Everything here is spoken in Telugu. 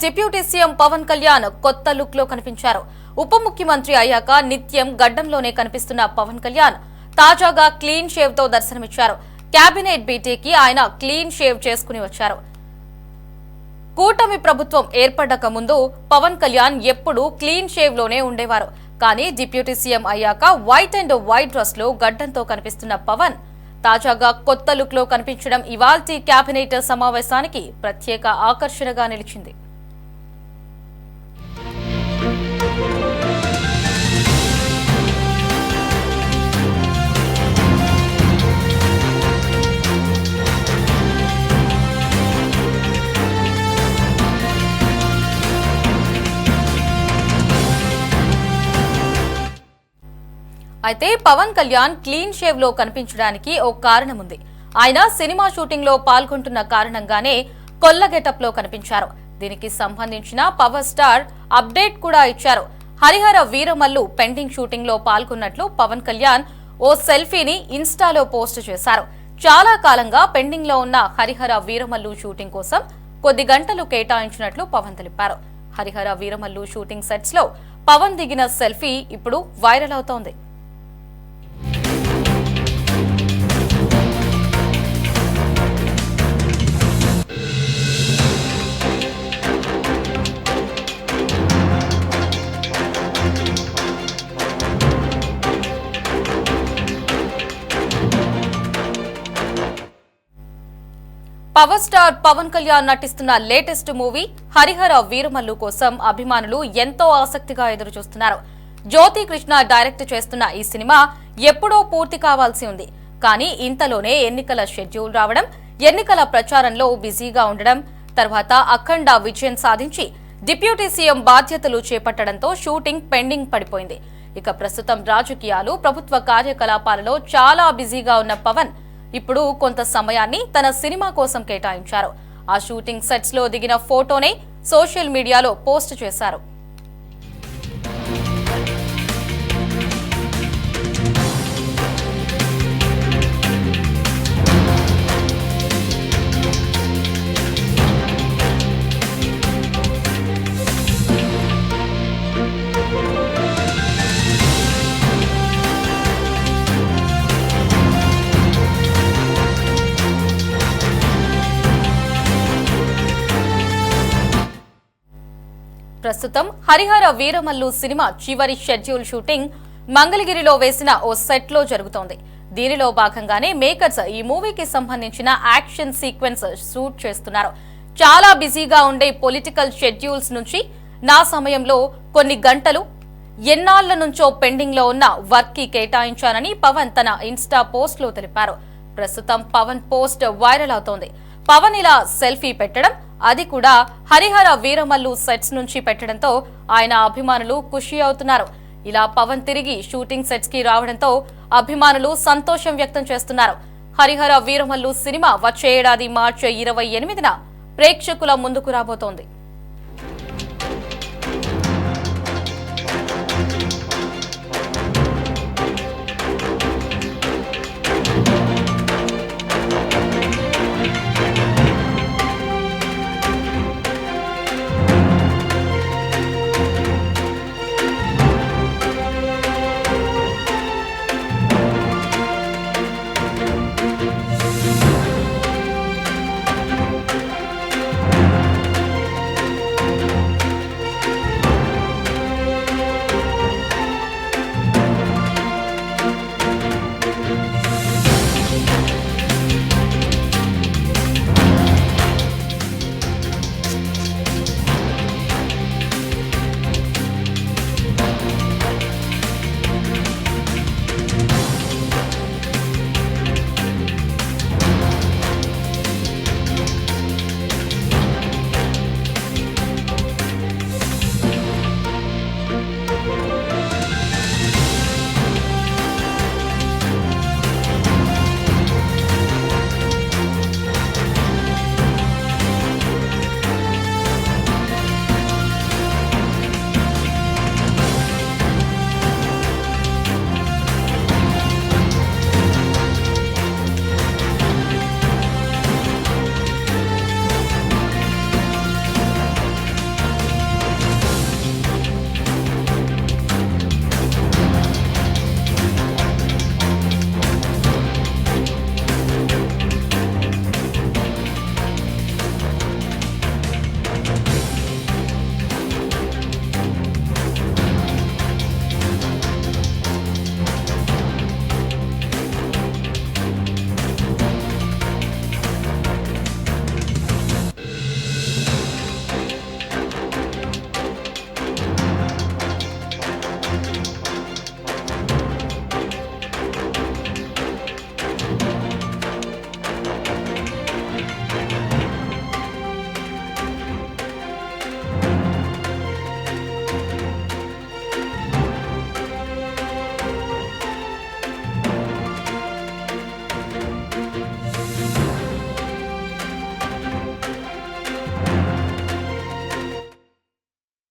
డిప్యూటీ సీఎం పవన్ కళ్యాణ్ కొత్త లుక్ లో కనిపించారు. ఉప ముఖ్యమంత్రి అయ్యాక నిత్యం గడ్డంలోనే కనిపిస్తున్న పవన్ కళ్యాణ్ తాజాగా క్లీన్ షేవ్ తో దర్శనమిచ్చారు. కేబినెట్ భేటీకి ఆయన క్లీన్ షేవ్ చేసుకుని వచ్చారు. కూటమి ప్రభుత్వం ఏర్పడక ముందు పవన్ కళ్యాణ్ ఎప్పుడూ క్లీన్ షేవ్ లోనే ఉండేవారు. కానీ డిప్యూటీ సీఎం అయ్యాక వైట్ అండ్ వైట్ డ్రెస్ లో గడ్డంతో కనిపిస్తున్న పవన్ తాజాగా కొత్త లుక్ లో కనిపించడం ఇవాల్టి కేబినెట్ సమావేశానికి ప్రత్యేక ఆకర్షణగా నిలిచింది. అయితే పవన్ కళ్యాణ్ క్లీన్ షేవ్ లో కనిపించడానికి ఓ కారణం ఉంది. ఆయన సినిమా షూటింగ్ లో పాల్గొంటున్న కారణంగానే కొల్ల గెటప్ లో కనిపించారు. దీనికి సంబంధించిన పవర్ స్టార్ అప్డేట్ కూడా ఇచ్చారు. హరిహర వీరమల్లు పెండింగ్ షూటింగ్ లో పాల్గొన్నట్లు పవన్ కళ్యాణ్ ఓ సెల్ఫీని ఇన్స్టాలో పోస్ట్ చేశారు. చాలా కాలంగా పెండింగ్ లో ఉన్న హరిహర వీరమల్లు షూటింగ్ కోసం కొద్ది గంటలు కేటాయించినట్లు పవన్ తెలిపారు. హరిహర వీరమల్లు షూటింగ్ సెట్స్ లో పవన్ దిగిన సెల్ఫీ ఇప్పుడు వైరల్ అవుతోంది. పవర్ స్టార్ పవన్ కళ్యాణ్ నటిస్తున్న లేటెస్ట్ మూవీ హరిహర వీరమల్లు కోసం అభిమానులు ఎంతో ఆసక్తిగా ఎదురుచూస్తున్నారు. జ్యోతి కృష్ణ డైరెక్ట్ చేస్తున్న ఈ సినిమా ఎప్పుడో పూర్తి కావాల్సి ఉంది. కానీ ఇంతలోనే ఎన్నికల షెడ్యూల్ రావడం, ఎన్నికల ప్రచారంలో బిజీగా ఉండడం, తర్వాత అఖండ విజయం సాధించి డిప్యూటీ సీఎం బాధ్యతలు చేపట్టడంతో షూటింగ్ పెండింగ్ పడిపోయింది. ఇక ప్రస్తుతం రాజకీయాలు, ప్రభుత్వ కార్యకలాపాలలో చాలా బిజీగా ఉన్న పవన్ ఇప్పుడు కొంత సమయాన్ని తన సినిమా కోసం కేటాయించారు. ఆ షూటింగ్ సెట్స్ లో దిగిన ఫోటోనే సోషల్ మీడియాలో పోస్ట్ చేశారు. ప్రస్తుతం హరిహర వీరమల్లు సినిమా చివరి షెడ్యూల్ షూటింగ్ మంగళగిరిలో వేసిన ఓ సెట్ లో జరుగుతోంది. దీనిలో భాగంగానే మేకర్స్ ఈ మూవీకి సంబంధించిన యాక్షన్ సీక్వెన్స్ షూట్ చేస్తున్నారు. చాలా బిజీగా ఉండే పొలిటికల్ షెడ్యూల్స్ నుంచి నా సమయంలో కొన్ని గంటలు ఎన్నాళ్ల నుంచో పెండింగ్ లో ఉన్న వర్క్ కి కేటాయించానని పవన్ తన ఇన్స్టా పోస్ట్ లో తెలిపారు. ప్రస్తుతం పవన్ పోస్ట్ వైరల్ అవుతోంది. పవన్ ఇలా సెల్ఫీ పెట్టడం, అది కూడా హరిహర వీరమల్లు సెట్స్ నుంచి పెట్టడంతో ఆయన అభిమానులు ఖుషి అవుతున్నారు. ఇలా పవన్ తిరిగి షూటింగ్ సెట్స్ కి రావడంతో అభిమానులు సంతోషం వ్యక్తం చేస్తున్నారు. హరిహర వీరమల్లు సినిమా వచ్చే ఏడాది మార్చి 28న ప్రేక్షకుల ముందుకు రాబోతోంది.